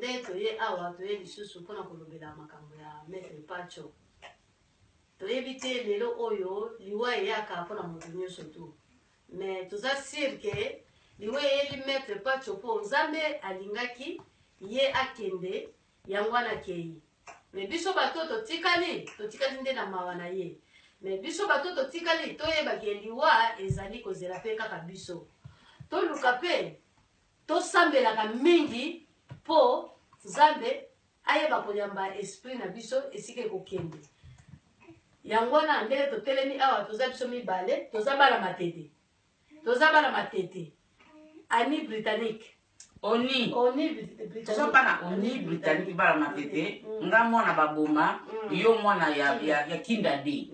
nde toye awa toye lisusu mpona kolobela makambo ya Maître Pacho. Toyebi te lelo oyo liwa eyaka mpona moto nyonso tu. Mais toza sûr ke liwa eyeli Maître Pacho mpo Nzambe alingaki ye akende yango wana kei. Mais biso bato totikali nde na mawa na ye. Mais biso bato totikali toyeba ke liwa ezali kozela pe kaka biso. Toluka pe tosambelaka mingi po Nzambe ayeba koyamba esprit na biso esika ekokende. Yango wana ndenge totelemi awa toza biso mibale, toza bana matete. Toza bana matete. Ani britannique. Oni britannique. Toza bana oni britannique bana matete. Nga mwana baboma, yo mwana ya kindadi.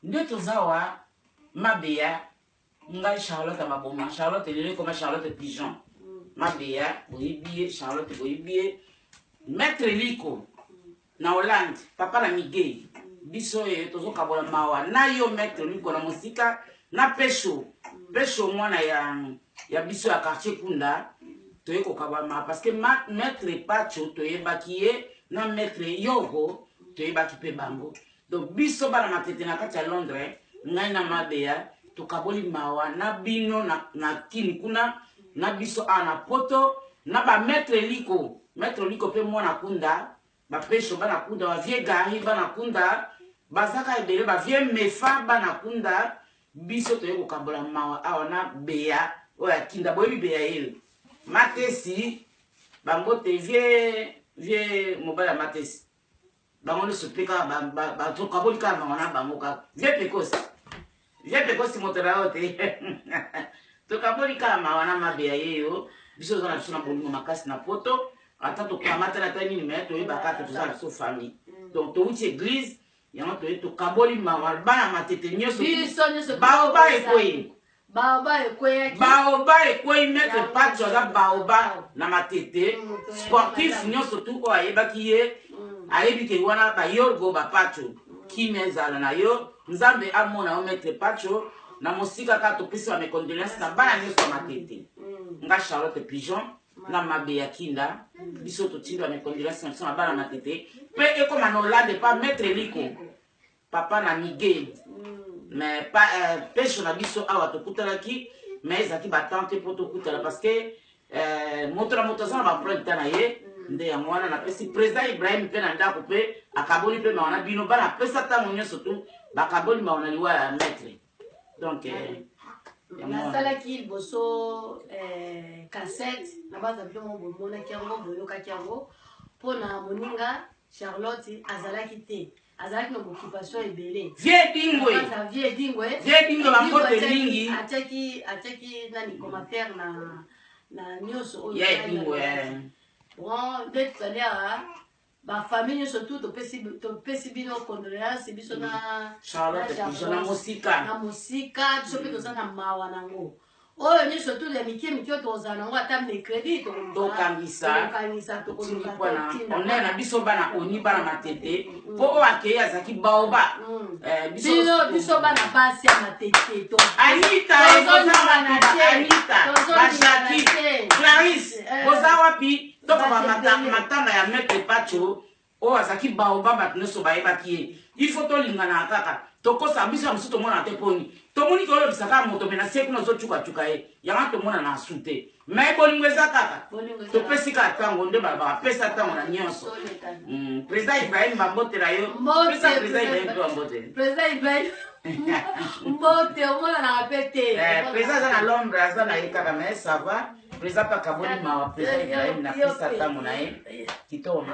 Nde tozawa mabeya nga Charlotte baboma. Charlotte lele comme Charlotte Pigeon. Mabeya boyibie Charlotte boyibie Maître Liko na Hollande papa na Miguel biso tozo kabola mawa na yo Maître Liko na musika na pesho mwana ya biso ya quartier Kunda toye ko kabama parce que Maître Pacho toye bakiye na Maître Yogo toye bakipe bango donc biso bana matete na kati ya Londres ngai na mabeya to kaboli mawa na bino na kini kuna na biso ana poto na ba Maître Liko pe mwana Kunda ba pesho bana Kunda ba vie gari bana Kunda bazaka ebele ba vie mefa bana Kunda biso toye ko kabola mawa awa na beya oya kinda boyebi beya ele matesi bango te vie mobala matesi bango ne sopeka ba to kaboli ka na bango ka vie pekosi motera ote to kaboli ka mawana mabeya yeyo biso zona biso na bolingo makasi na poto ata to kamata na tani ni meto e bakata to za so famille donc to uti église yango to kaboli mawana bana matete nyoso baoba ekwe Maître Pacho za baoba na matete sportif nyoso tu ko ayebaki ye ayebi ke wana ba yorgo ba Pacho kimezala na yo Nzambe amona o Maître Pacho na musika ka to pisa me condoléances na bana nyoso matete nga Charlotte Pigeon na mabeya kinda biso to tinda me condoléances na bana matete pe ekoma na Hollande pa Maître Liko papa na Miguel mais pas pesho na biso awa to kutalaki mais ezaki batante po to kutala parce que moto za ba prendre na ye nde ya mwana na pesi président Ibrahim pe na ndako pe akaboli pe mawana bino bana pesa tango nyoso tu bakaboli mawana liwa ya Maître donc na sala ki boso cassette na baza bino mo mona kiango boyoka kiango pona moninga Charlotte azalaki te azalaki na occupation ebele vie dingwe bakote lingi ataki nani commentaire na nyoso oyo ya dingwe bon nde tozaliaka bafamille nyonso tu topesi bino condoléance biso na Charlotte na mosika biso mpe toza na mawa nango oyo nyonso tu ya mike oyo tozala nango ata mercredi tokangisa onene na biso bana oni bana matete mpo oyo akei azalaki baoba biso bana basi ya matete Anita Bashaki Clarisse boza wapi tokoba matanga ya Maître Pacho oyo azalaki baoba bato nyonso bayebaki ye il faut tolingana kaka tokosa biso ya mosusu tomona te poni tomoni ke oyebisaka moto me na sie kuna ozocukacuka ye yango tomona na asu te me bolingo eza kaka topesi kaka ntango nde bapesa ntango na nyonso président Ibrahim bambotela yo pesa président Ibrahim mpe bambotela président Ibrahim mbote omonanaka mpe te président aza na Londres aza na ye kaka me ça va président mpe akaboli mawa président Ibrahim na pesa ntango na ye kitoko